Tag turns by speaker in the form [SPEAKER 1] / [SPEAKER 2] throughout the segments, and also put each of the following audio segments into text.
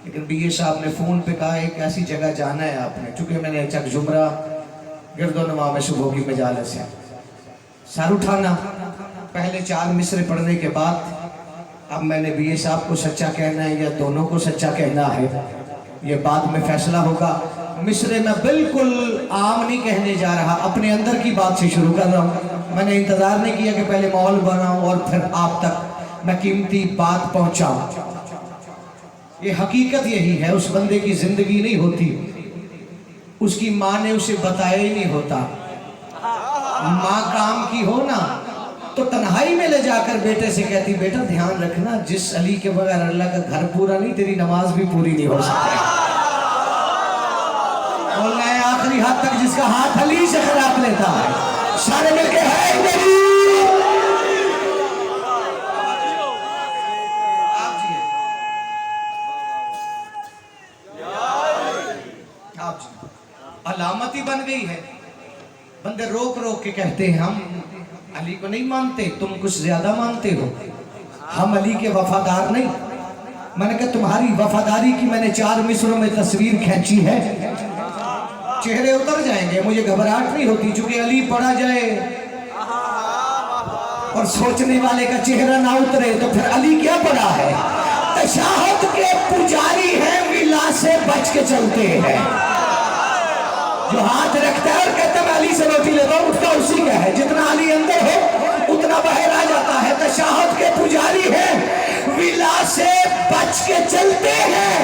[SPEAKER 1] लेकिन बीए साहब ने फ़ोन पे कहा एक ऐसी जगह जाना है आपने, चूँकि मैंने चक जुमरा गिरदोनमा में सुबह की मजालस है सर उठाना पहले 4 मिसरे पढ़ने के बाद अब मैंने बीए साहब को सच्चा कहना है या दोनों को सच्चा कहना है ये बाद में फैसला होगा। मिसरे में बिल्कुल आम नहीं कहने जा रहा, अपने अंदर की बात से शुरू कर रहा हूँ। मैंने इंतज़ार नहीं किया कि पहले माहौल बनाऊं और फिर आप तक मैं कीमती बात पहुँचाऊँ। ये हकीकत यही है, उस बंदे की ज़िंदगी नहीं होती, उसकी माँ ने उसे बताया ही नहीं होता। माँ काम की हो ना तो तन्हाई में ले जाकर बेटे से कहती बेटा ध्यान रखना, जिस अली के बगैर अल्लाह का घर पूरा नहीं, तेरी नमाज भी पूरी नहीं हो सकती। और मैं आखिरी हाथ तक जिसका हाथ अली से खिलाफ लेता है, सारे मिलके है आप जी अलामत ही बन गई है। बंदे रोक रोक के कहते हैं हम अली को नहीं मानते, तुम कुछ ज्यादा मानते हो, हम अली के वफादार नहीं। मैंने कहा तुम्हारी वफादारी की मैंने 4 मिसरों में तस्वीर खींची है, चेहरे उतर जाएंगे, मुझे घबराहट नहीं होती, चूंकि अली पढ़ा जाए और सोचने वाले का चेहरा ना उतरे तो फिर अली क्या पढ़ा है। तशाहुद के पुजारी हैं, विला से बच के चलते हैं। जो हाथ रखता है और कहता है अली से रोटी लेता हूं, उठता उसी का है। जितना अली अंदर हो उतना बाहर आ जाता है। तशाहुद के पुजारी हैं, विला से बच के चलते हैं,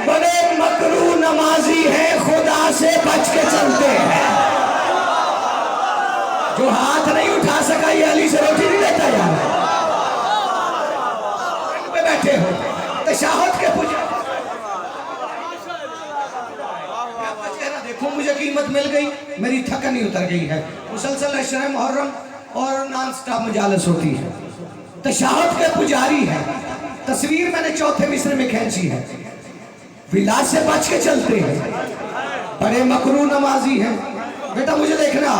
[SPEAKER 1] बड़े मकरू नमाजी हैं, खुदा से बच के चलते हैं। जो हाथ नहीं उठा सका ये अली से रोटी नहीं लेता यार, पे बैठे हो तशाहुद के पुजारी। देखो मुझे कीमत मिल गई, मेरी थकन ही उतर गई है। मुसलसल अशरे मुहर्रम और नॉन स्टॉप मजालस होती है। तशाहुद के पुजारी है, तस्वीर मैंने 4थे मिसरे में खींची है। विला से बच के चलते हैं, बड़े मकरू नमाजी हैं। बेटा मुझे देखना,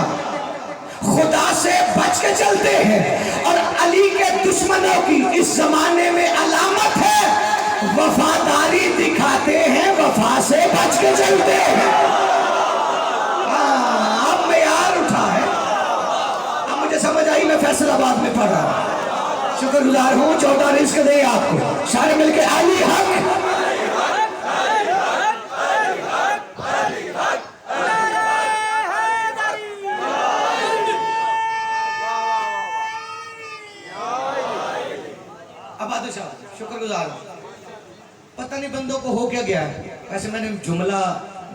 [SPEAKER 1] खुदा से बच के चलते हैं। और अली के दुश्मनों की इस जमाने में अलामत है, वफादारी दिखाते हैं, वफा से बच के चलते हैं। अब मेयार उठा है, अब मुझे समझ आई, मैं फैसलाबाद में पढ़ रहा हूं। शुक्रगुजार हूं, 14 रिज़्क़ दे आपको, सारे मिलके अली हक। शुक्रगुजार, पता नहीं बंदों को हो क्या गया है। वैसे मैंने जुमला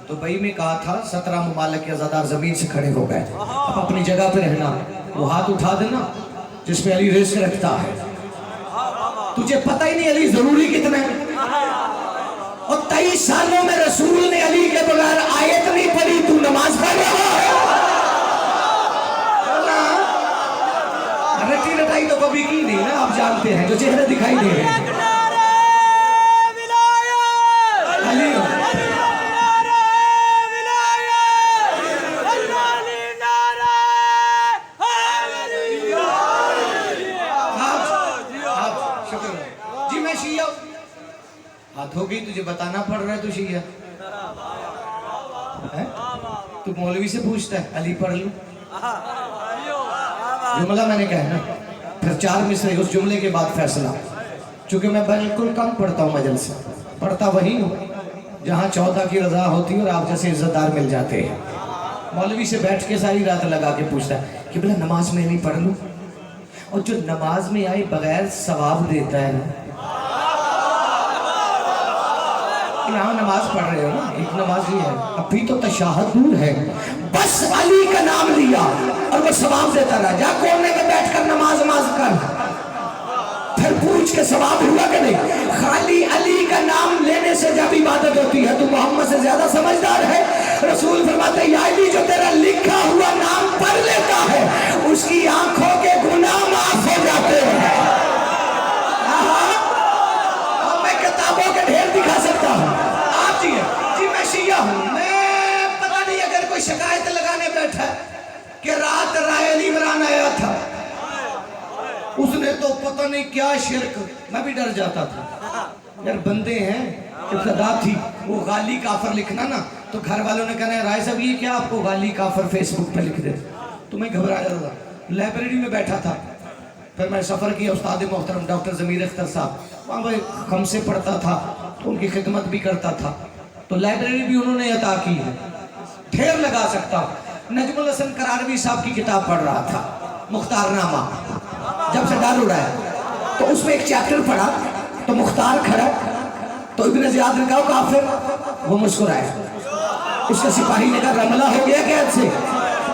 [SPEAKER 1] दुबई में कहा था, 17 ममालिक के ज़ादार ज़मीन से खड़े हो गए। अब अपनी जगह पे रहना, वो हाथ उठा देना जिसमें अली रिज़्क़ रखता है। तुझे पता ही नहीं अली जरूरी कितना है। और 23 सालों में रसूल ने अली के बगैर आयत नहीं पढ़ी, तू नमाज पढ़ रहा है। रटी रटाई तो कभी की नहीं ना, आप जानते हैं, जो चेहरे दिखाई दे रहे हैं। हाथ हो गई, तुझे बताना पड़ रहा है तू शिया है? तू मौलवी से पूछता है अली पढ़ लूं? जुमला मैंने कहा ना, फिर 4 मिसरे, उस जुमले के बाद फैसला। चूंकि मैं बिल्कुल कम पढ़ता हूँ, मजल से पढ़ता वही हूँ जहाँ 14 की रजा होती है और आप जैसे इज्जतदार मिल जाते हैं। मौलवी से बैठ के सारी रात लगा के पूछता है कि बोला नमाज में नहीं पढ़ लूं? और जो नमाज में आए बगैर सवाब देता है ना, यहाँ नमाज पढ़ रहे हो ना, एक नमाज ही है, अभी तो तशाहुद दूर है, बस अली का नाम लिया और वो सवाब देता रहा। जा कोने में बैठकर नमाज कर, फिर पूछ के सवाब हुआ कि नहीं। खाली अली का नाम लेने से जब इबादत होती है, तो मोहम्मद से ज्यादा समझदार है। रसूल फरमाते हैं, या अली जो तेरा लिखा हुआ नाम पढ़ लेता है, उसकी आंखों के गुनाह माफ हो जाते हैं। मैं किताबों के ढेर दिखा सकता हूँ। आप जी मैं शिया हूँ, मैं पता नहीं अगर कोई शिकायत लगाने बैठा कि रात राय अली इमरान आया था, उसने तो पता नहीं क्या शिरक, मैं भी डर जाता था यार। बंदे हैं इब्तदा थी वो गाली काफर लिखना ना, तो घर वालों ने कहना राय साहब ये क्या आपको गाली काफर फेसबुक पे लिख दे, तो मैं घबरा जाता था। लाइब्रेरी में बैठा था, फिर मैं सफ़र किया, उस्ताद मोहतरम डॉक्टर ज़मीर अख्तर साहब वहाँ पर हमसे पढ़ता था, तो उनकी खिदमत भी करता था, तो लाइब्रेरी भी उन्होंने अता की है, ढेर लगा सकता। नजमुल हसन करारवी साहब की किताब पढ़ रहा था, मुख्तारनामा, जब से डाल उड़ा है, तो उसमें एक चैप्टर पढ़ा, तो मुख्तार खड़ा, तो इब्न ज़ियाद ने कहा काफिर, वो मुस्कुराया। उसका सिपाही ने कहा रमला हो गया कैद से,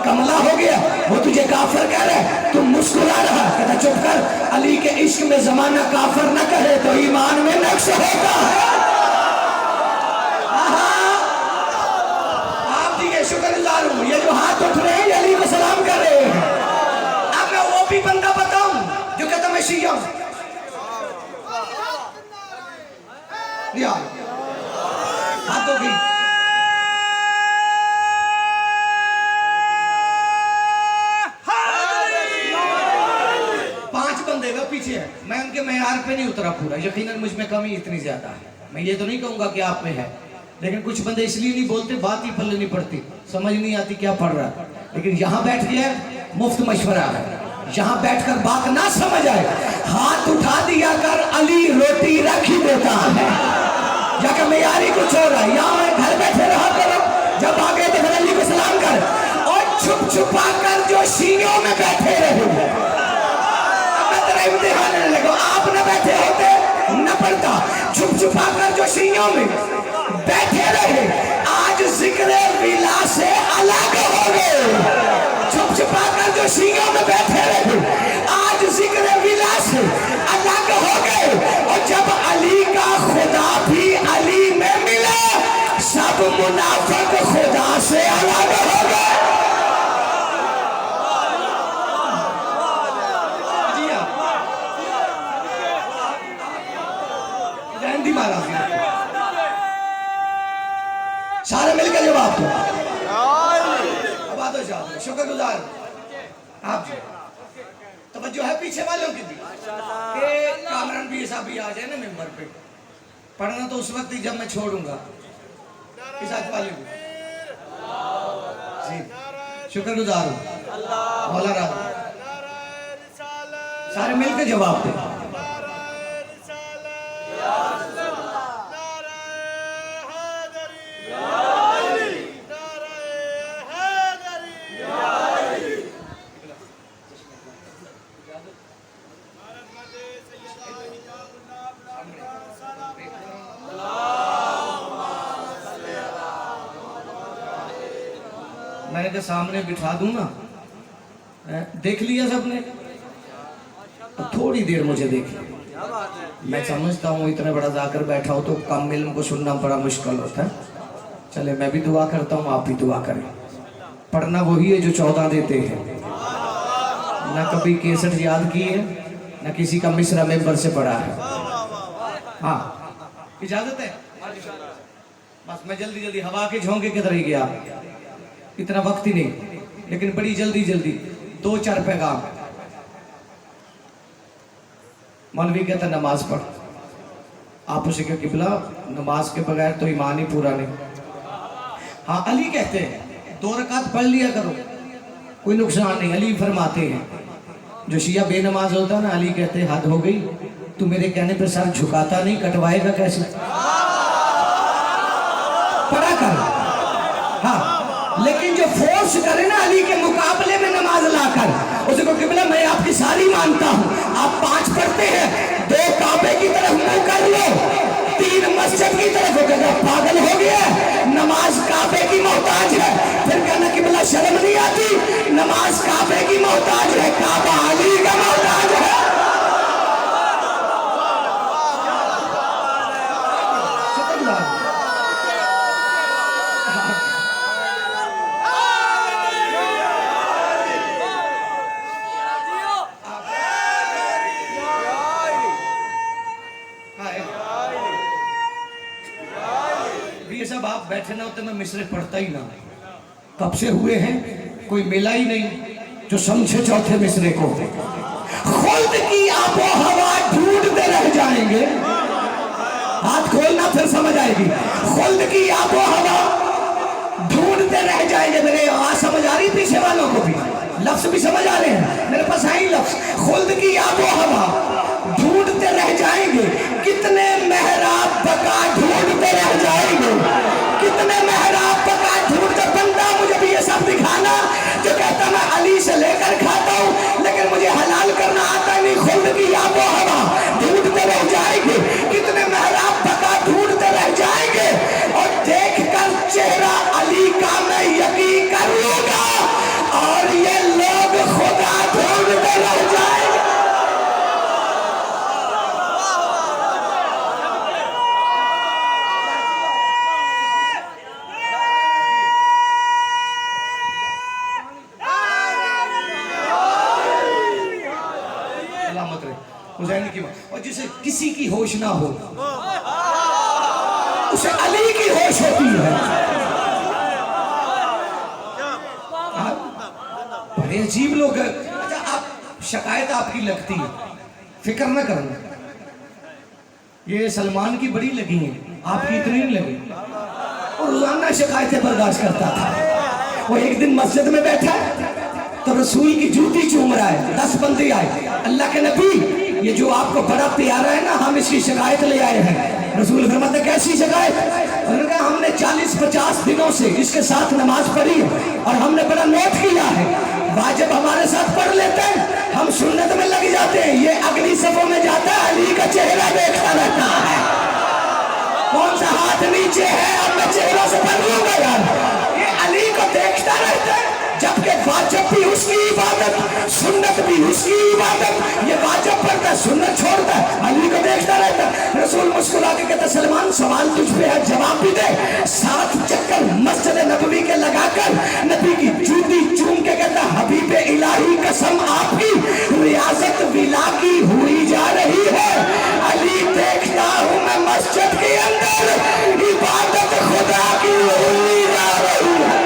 [SPEAKER 1] कमला हो गया, वो तुझे काफिर कह रहा है, तुम मुस्कुरा रहा। कहता चुप कर, अली के इश्क में जमाना काफिर न कहे तो ईमान में नक्श होता है। आप जी के शुक्रगुजार हूँ, ये जो हाथ उठ रहे हैं अली को सलाम कर रहे हैं। अब मैं वो भी बंदा बताऊं जो कहता मैं शिया हूं, हाथ हो गई। पीछे है, मैं उनके मेयार पे नहीं उतरा पूरा, यकीनन मुझ में कमी इतनी ज्यादा है, मैं ये तो नहीं कहूंगा कि आप में है, लेकिन कुछ बंदे इसलिए नहीं बोलते, बात ही पल्ले नहीं पड़ती, समझ नहीं आती क्या पढ़ रहा है। लेकिन यहाँ बैठ गया मुफ्त मशवरा है, यहाँ बैठकर बात ना समझ आए हाथ उठा दिया कर, अली रोटी रख ही देता है, जाकर मेयारी कुछ हो रहा है, यहाँ मैं घर बैठे रहा करो, जब आ गए तो अली को सलाम कर, और छुप छुपा कर जो शीयों में बैठे रहे, लगो आप न बैठे होते न पड़ता, छुप छुपा कर जो शीयों में बैठे रहे, आज जिक्र विला से अलग हो गए। छुप छुपा कर जो शीयों में बैठे रहे, आज जिक्र विला से अलग हो गए। और जब अली का खुदा भी अली में मिला, सब मुनाफिक खुदा से अलग हो गए। सारे मिलकर जवाब दो, शुक्रगुजार आप जी, तवज्जो है पीछे वालों की भी, कामरान भी साहब भी आ जाए ना मेंबर पे, पढ़ना तो उस वक्त ही जब मैं छोड़ूंगा इस वाले को जी, शुक्रगुजार हूँ मौला राज, सारे मिलकर जवाब दो। मैंने कहा सामने बिठा दूं ना, देख लिया सबने, तो थोड़ी देर मुझे देख, मैं समझता हूँ इतना बड़ा जाकर बैठा हो तो कम इल्म को सुनना बड़ा मुश्किल होता है। चले मैं भी दुआ करता हूँ, आप भी दुआ करें। पढ़ना वही है जो 14 देते हैं, ना कभी केसट याद की है, ना किसी का मिसरा मेंबर से पढ़ा है। हाँ इजाजत है, बस मैं जल्दी जल्दी हवा के झोंके की तरह गया, इतना वक्त ही नहीं, लेकिन बड़ी जल्दी जल्दी 2-4 पैगाम। मौलवी कहता नमाज पढ़, आप उसे क्या किबला, नमाज के बगैर तो ईमान ही पूरा नहीं। हाँ अली कहते हैं 2 रकात पढ़ लिया करो, कोई नुकसान नहीं। अली फरमाते हैं जो शिया बेनमाज होता है ना, अली कहते हैं हद हो गई, तू मेरे कहने पर सर झुकाता नहीं, कटवाएगा कैसे, पढ़ा कर। हाँ लेकिन जो फोर्स करे ना अली के मुकाबले में नमाज लाकर, उसको किबला मैं आपकी सारी मानता हूँ, आप 5 पढ़ते हैं, 2 काबे की तरफ मुंह कर लो, 3 मस्जिद की तरफ, पागल हो गया, नमाज काबे की मोहताज है। फिर कहना किबला शर्म नहीं आती, नमाज काबे की मोहताज है, काबा अली का मोहताज है। सब आप बैठे ना होते मैं मिसरे पढ़ता ही ना, कब से हुए हैं, कोई मिला ही नहीं जो समझे चौथे मिसरे को। खुद की आबो हवा ढूंढते रह जाएंगे, हाथ खोलना फिर समझ आएगी। खुल्द की आबो हवा ढूंढते रह जाएंगे। मेरे आवाज समझ आ रही पीछे वालों को भी? लफ्ज भी समझ आ रहे हैं? मेरे पास आई लफ्ज, खुल्द की आबो हवा ढूंढते रह जाएंगे। कितने मेहराब बका ढूंढते रह जाएंगे, कितने मेहराब बका ढूंढते। बंदा मुझे भी ये सब दिखाना जो कहता मैं अली से लेकर खाता हूं लेकिन मुझे हलाल करना आता नहीं। खुल्द की आबो हवा ढूंढते रह जाएंगे, कितने मेहराब बका ढूंढते रह जाएंगे। और देखकर चेहरा अली का मैं यकीन कर लूंगा और ये लोग खुदा ढूंढते रह जाएंगे। और जिसे किसी की होश ना हो उसे अली की होश होती है। बड़े अजीब लोग हैं। अच्छा, आप शिकायत आपकी लगती है, फिक्र ना करना। ये सलमान की बड़ी लगी है, आपकी इतनी नहीं लगी। और रोजाना शिकायतें बर्दाश्त करता था। वो एक दिन मस्जिद में बैठा तो रसूल की जूती चूम रहा है। 10 बंदे आए, अल्लाह के नबी ये जो आपको बड़ा प्यारा है ना, हम इसकी शिकायत ले आए हैं। रसूल फरमाते कैसी शिकायत? उन्होंने कहा हमने 40-50 दिनों से इसके साथ नमाज पढ़ी और हमने बड़ा नोट किया है, वाजिब हमारे साथ पढ़ लेते हैं, हम सुन्नत में लग जाते हैं, ये अगली सफों में जाता है, अली का चेहरा देखता रहता है। कौन सा हाथ नीचे है? अब मैं चेहरा से पढ़ लूंगा यार। ये अली को देखता रहता है, जबकि वाजिब भी उसकी इबादत, सुन्नत भी उसकी इबादत। ये वाजिब पढ़ता है, सुन्नत छोड़ता है, अली को देखता रहता है। रसूल मुस्कुरा के कहता सलमान सवाल तुझ पे है, जवाब भी दे। 7 चक्कर मस्जिद नबवी के लगाकर नबी की जूती चूम के कहता हबीब इलाही कसम आपकी रियाजत विला की हुई जा रही है। अली देखता हूं मैं मस्जिद के अंदर इबादत खुदा की हुई जा रही है।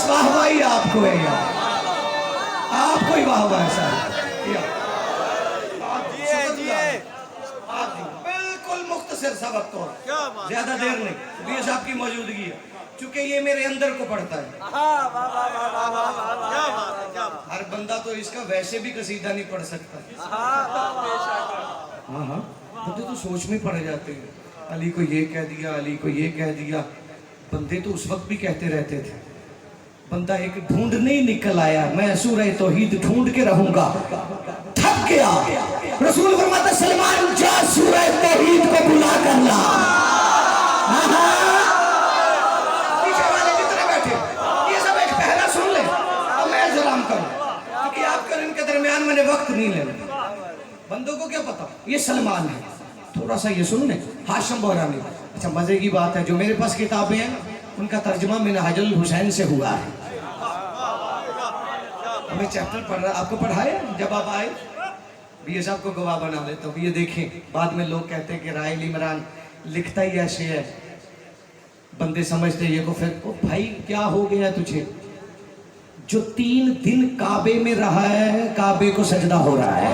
[SPEAKER 1] वाहवाही आपको है यार, आपको ही वाहवाह है साहब। बिल्कुल मुख्तसर सबक तो, ज्यादा देर नहीं। ये साहब की मौजूदगी है, चूंकि ये मेरे अंदर को पड़ता है। हर बंदा तो इसका वैसे भी कसीदा नहीं पढ़ सकता। हाँ, बंदे तो सोच में पड़ जाते हैं, अली को ये कह दिया, अली को ये कह दिया। बंदे तो उस वक्त भी कहते रहते थे। बंदा एक ढूंढने ही निकल आया, मैं सूरह तौहीद ढूंढ के रहूंगा, थक गया। रसूल फरमाते सलमान जा सूरह तौहीद को बुला कर ला। पीछे वाले जितने बैठे ये सब एक पहला सुन ले और मैं जराम करूं, क्योंकि आपका इनके दरमियान मैंने वक्त नहीं लेना। बंदों को क्या पता ये सलमान है, थोड़ा सा ये सुन ले। हाशिम बोरानी, अच्छा मजे की बात है, जो मेरे पास किताबें हैं उनका तर्जुमा मिनहाजुल हुसैन से हुआ है। हमें चैप्टर पढ़ रहा, आपको पढ़ाया जब आप आए, ये साहब को गवाह बना देता हूँ। ये देखें, बाद में लोग कहते हैं कि राहिल इमरान लिखता ही ऐसे है, बंदे समझते ये को। फिर ओ भाई क्या हो गया तुझे? जो 3 दिन काबे में रहा है, काबे को सजदा हो रहा है।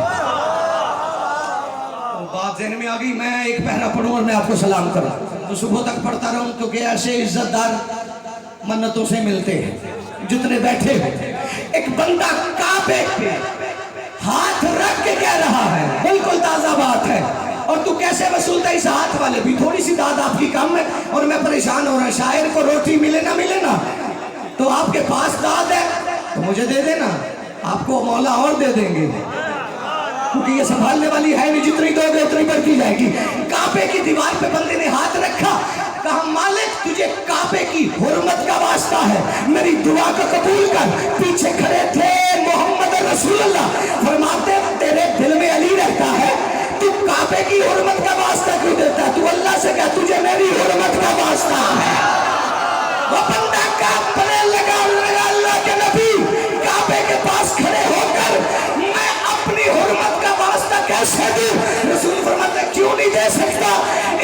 [SPEAKER 1] बात ज़हन में आ गई। मैं एक पहरा पढ़ूं और मैं आपको सलाम करूं तो सुबह तक पढ़ता रहूं, क्योंकि ऐसे इज्जतदार मन्नतों से मिलते हैं जितने बैठे हैं। एक बंदा काबे पे हाथ रख के कह रहा है, बिल्कुल ताजा बात है, और तू कैसे वसूलता इस हाथ वाले भी? थोड़ी सी दाद आपकी कम है और मैं परेशान हो रहा। शायर को रोटी मिले ना तो आपके पास दाद है तो मुझे दे देना, आपको मौला और दे देंगे, क्योंकि ये संभालने वाली है नहीं, जितनी दोगे उतनी बढ़ती जाएगी। काबे की दीवार पे बंदे ने हाथ रखा, कहा मालिक तुझे काबे की हुर्मत का वास्ता है, मेरी दुआ को कबूल कर। पीछे खड़े थे मोहम्मद रसूलुल्लाह, फरमाते तेरे दिल में अली रहता है, तू काबे की हुर्मत का वास्ता क्यों देता है? तू अल्लाह से कह तुझे मेरी हुर्मत का वास्ता है। वो बंदा कांपने लगा अल्लाह के नबी काबे के पास खड़े होकर मैं अपनी हुर्मत का वास्ता कैसे दूं? रसूल फरमाते क्यों नहीं दे सकता?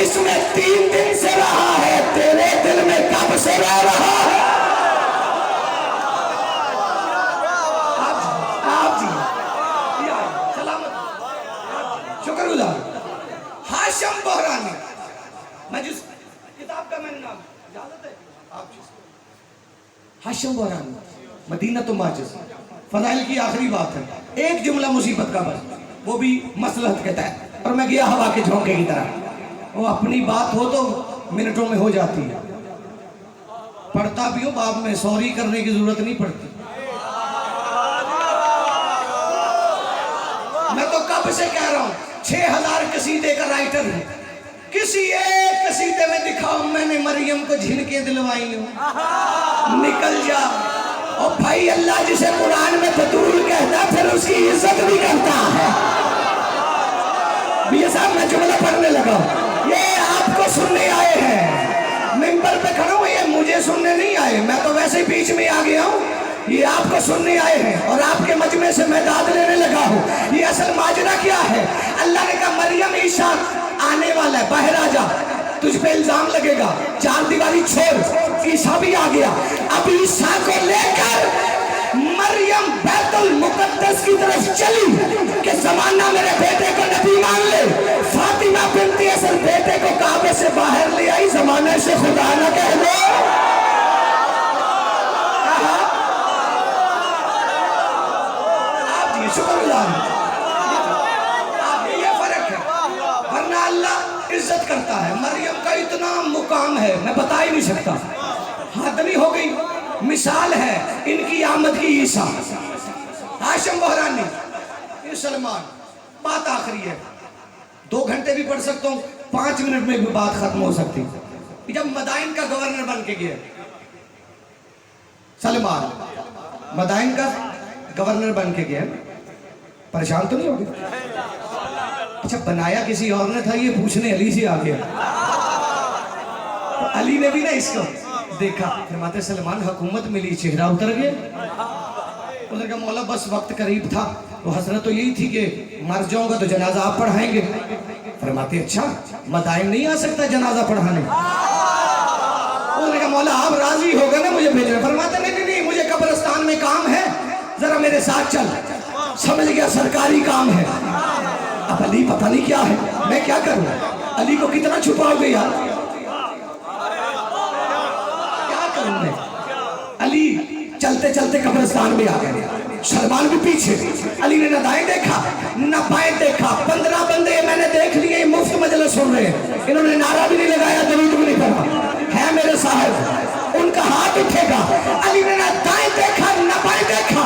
[SPEAKER 1] इसमें 3 दिन से रहा है, तेरे दिल में कब से रह रहा है? हाशिम बहरानी, मदीना तो माजिज़, फज़ाइल की आखिरी बात है, एक जुमला मुसीबत का बस, वो भी मसलहत के तहत। और मैं गया हवा के झोंके की तरह, वो अपनी बात हो तो मिनटों में हो जाती है, पढ़ता भी हो बाद में, सॉरी करने की जरूरत नहीं पड़ती। मैं तो कब से कह रहा हूं, 6000 कसीदे का राइटर है, किसी एक कसीदे में दिखाओ मैंने मरियम को झिनके दिलवाई हूं, निकल जा। और भाई अल्लाह जिसे कुरान में बतूल कहता फिर उसकी इज्जत भी करता है। ये साहब मैं जुमला पढ़ने लगा, ये आपको सुनने आए हैं, मिंबर पे खड़ा हूं, ये मुझे सुनने नहीं आए, मैं तो वैसे ही बीच में आ गया हूं, ये आपको सुनने आए हैं और आपके मजमे से मैं दाद लेने लगा हूं। ये असल माजरा क्या है? अल्लाह ने कहा मरियम ईसा आने वाला है, बाहर आ जा, तुझ पे इल्जाम लगेगा, चार दीवारी छोड़, ईसा भी आ गया। अब ईसा को लेकर मरियम बैतुल मुकद्दस की तरफ चली कि जमाना मेरे बेटे को नबी मान ले। फातिमा बिनती असद बेटे को काबे से बाहर ले आई, जमाने से खुदा न कह दो। आप जी शुक्र, ये फर्क है, वरना अल्लाह इज्जत करता है। मरियम का इतना मुकाम है मैं बता ही नहीं सकता, हद नहीं हो गई। मिसाल है इनकी आमद की ईसा, हाशिम बहरानी, ये सलमान। बात आखिरी है, 2 घंटे भी पढ़ सकता हूँ, 5 मिनट में भी बात खत्म हो सकती। जब मदाइन का गवर्नर बन के गया सलमान, मदाइन का गवर्नर बन के गया, परेशान तो नहीं हो गया? अच्छा बनाया किसी और ने था, ये पूछने अली से आ गया, तो अली ने भी ना इसको देखा, फरमाते सलमान हुकूमत मिली, चेहरा उतर गया। उधर का मौला बस वक्त करीब था, तो हसरत तो यही थी कि मर जाऊंगा तो जनाजा आप पढ़ाएंगे। फरमाते अच्छा मदाइन नहीं आ सकता जनाजा पढ़ाने? उधर का मौला आप राजी हो गए ना मुझे भेजना? फरमाते नहीं नहीं नहीं, मुझे कब्रिस्तान में काम है, जरा मेरे साथ चल। समझ गया सरकारी काम है। अब अली पता नहीं क्या है, मैं क्या करूं? अली को कितना छुपाओगे यार, अली चलते चलते कब्रिस्तान में आ गए, सलमान भी पीछे। अली ने न दाएं देखा न बाएं देखा, 15 बंदे मैंने देख लिए मुफ्त मजलिस सुन रहे हैं, इन्होंने नारा भी नहीं लगाया, दरूद भी नहीं पढ़ा, है मेरे साहब उनका हाथ उठेगा। अली ने न दाएं देखा न बाएं देखा,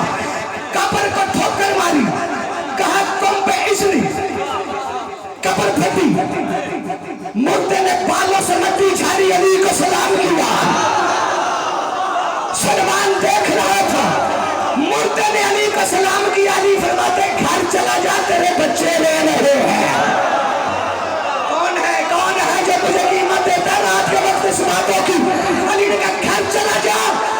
[SPEAKER 1] कब्र को ठोकर मारी, कहा तुम पे इसलिए कब्र फटी, मुर्दे ने बालों से मट्टी झाड़ी, अली को सलाम किया। सलमान देख रहा था, मुर्दे ने अली को सलाम किया। अली फरमाते घर चला जा, तेरे बच्चे रो रहे हैं। कौन है जो तुझे कीमत देता है रात के वक्त इस बातों की? अली ने कहा घर चला जा,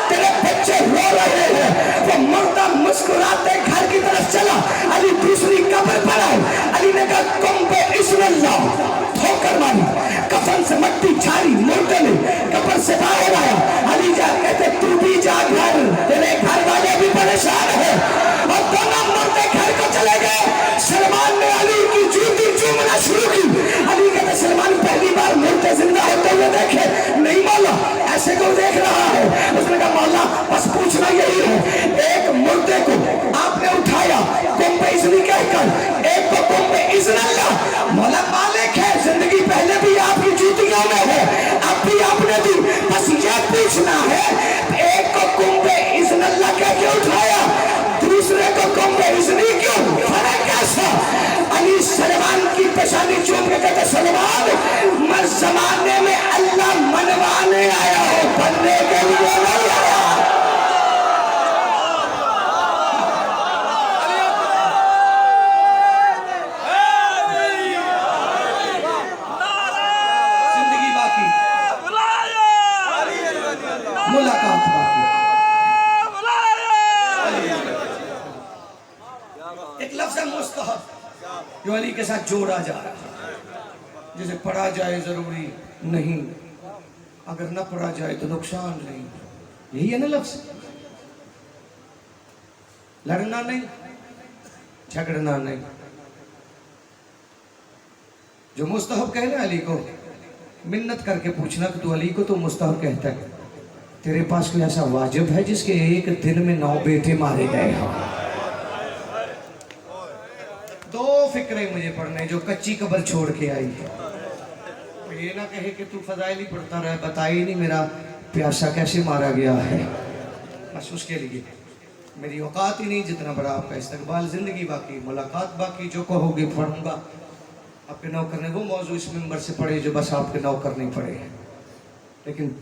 [SPEAKER 1] तेरे बच्चे रो रहे हैं। वो मुर्दा मुस्कुराते घर की तरफ चला, अली दूसरी कब्र पर आए। अली ने कहा तुम पे इस्मिल्लाह, ठोकर मारी, कफन से मट्टी छाड़ी, मुर्दे ने कब्र से बाहर आया। अली जा कहते तू भी जा घर, तेरे घर वाले भी परेशान है। और दोनों मुर्दे घर को चले गए। सलमान ने अली की जूती चूमना शुरू की। अली कहते सलमान पहली बार मुर्दे जिंदा होते हुए देखे। नहीं मौला ऐसे क्यों देख रहा है? उसने कहा मौला बस पूछना यही है, एक मुर्दे को आपने उठाया कुंभे इज़्नी कहकर, एक को कुंभे इज़्निल्लाह। मौला मालिक है, जिंदगी पहले भी आपकी जूतियों में है, अब भी आपने दी, बस ये पूछना है एक को कुंभे इज़्निल्लाह कह के उठाया, दूसरे को कुंभे इज़्नी क्यों? फर्क कैसा? अली सलमान की पेशानी चूम के कहते सलमान मैं जमाने में अल्लाह मनवाने आया हूं, बनने के लिए नहीं आया। जिंदगी बाकी, मुलाकात बाकी। एक लफ्ज़ है मुस्तहब, जो अली के साथ जोड़ा जा रहा है, जिसे पढ़ा जाए जरूरी नहीं, अगर न पढ़ा जाए तो नुकसान नहीं। यही है ना लफ्ज़, लड़ना नहीं, झगड़ना नहीं। जो मुस्तहब कहे ना अली को, मिन्नत करके पूछना कि तू अली को तो मुस्तहब कहता है, तेरे पास कोई ऐसा वाजिब है जिसके एक दिन में 9 बेटे मारे गए हों? 2 फिक्रें मुझे पढ़ने जो कच्ची कब्र छोड़ के आई है। तो ये ना कहे कि तू फजाइल ही पढ़ता रहे, बता ही नहीं मेरा प्यासा कैसे मारा गया है। बस उसके लिए मेरी औकात ही नहीं, जितना बड़ा आपका इस्तकबाल, ज़िंदगी बाकी, मुलाकात बाकी, जो कहोगे पढ़ूंगा। आपके नौकर ने वो मौजू इस मिंबर से पढ़े जो बस आपके नौकर नहीं पढ़े, लेकिन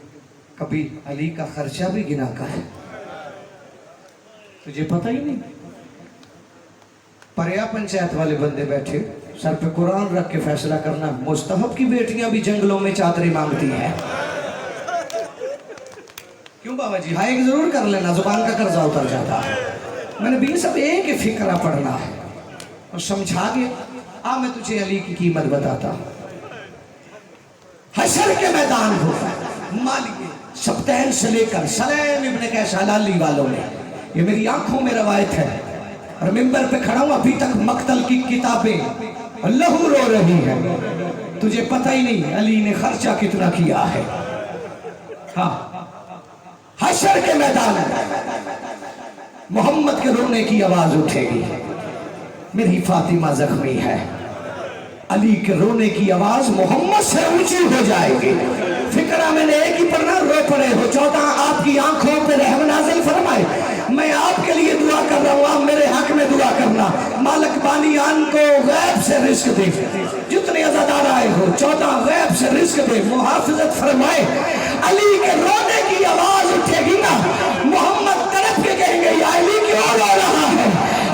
[SPEAKER 1] कभी अली का खर्चा भी गिना का है, तुझे पता ही नहीं। परया पंचायत वाले बंदे बैठे, सर पे कुरान रख के फैसला करना मुस्तहब की बेटियां भी जंगलों में चादरें मांगती हैं। क्यों बाबा जी, हाइक जरूर कर लेना, जुबान का कर्जा उतर जाता है। मैंने भी सब एक ही फिक्रा पढ़ना है और समझा के आ मैं तुझे अली की कीमत बताता। हशर के मैदान होगा, मालिक सब्तैन से लेकर सलैम इब्न कैस हलाली वालों ने, ये मेरी आंखों में रवायत है, और मिंबर पे खड़ा हूं अभी तक मक्तल की किताबें लहू रो रही है। तुझे पता ही नहीं अली ने खर्चा कितना किया है। हाँ, हशर के मैदान में मोहम्मद के रोने की आवाज उठेगी। मेरी फातिमा जख्मी है, अली के रोने की आवाज मोहम्मद से ऊंची हो जाएगी। फिक्रा मैंने एक ही पढ़ना, रो पड़े हो। 14 आपकी आंखों पे रहम नाज़िल फरमाए। मैं आपके लिए दुआ कर रहा हूँ, आप मेरे हक में दुआ करना। मालिक बानियान को गैब से रिस्क दे, जितने अज़ादार आए हो 14 गैब से रिस्क दे, मुहाफ़िज़त फरमाए। अली के रोने की आवाज उठेगी ना, मोहम्मद तड़प के कहेंगे या अली क्यों रो रहा है?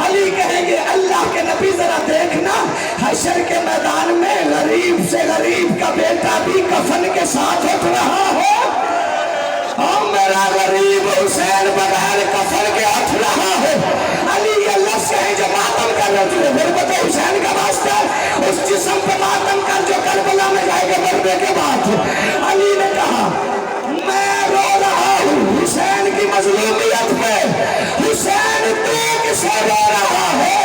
[SPEAKER 1] अली कहेंगे अल्लाह के नबी जरा देखना, हशर के मैदान में गरीब से गरीब का बेटा भी कफन के साथ उठ रहा है, और मेरा गरीब हुसैन बगैर कफन के उठ रहा है। अली ये लफ्ज़ है जो मातम कर रहे थे, गुरबत हुसैन का वास्ता उस जिस्म पे मातम कर जो करबला में जाएगा मरने के बाद। अली ने कहा मैं रो रहा हूँ हुसैन की मजलूमियत में। हुसैन तू किसे रो रहा है?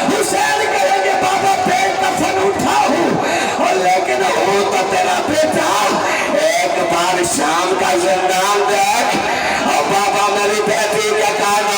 [SPEAKER 1] हुसैन कहेंगे बाबा पेट कफन उठा हूँ, और लेकिन हूँ तो तेरा बेटा। एक बार शाम का जिंदान देख, और बाबा मेरी बेटी के कान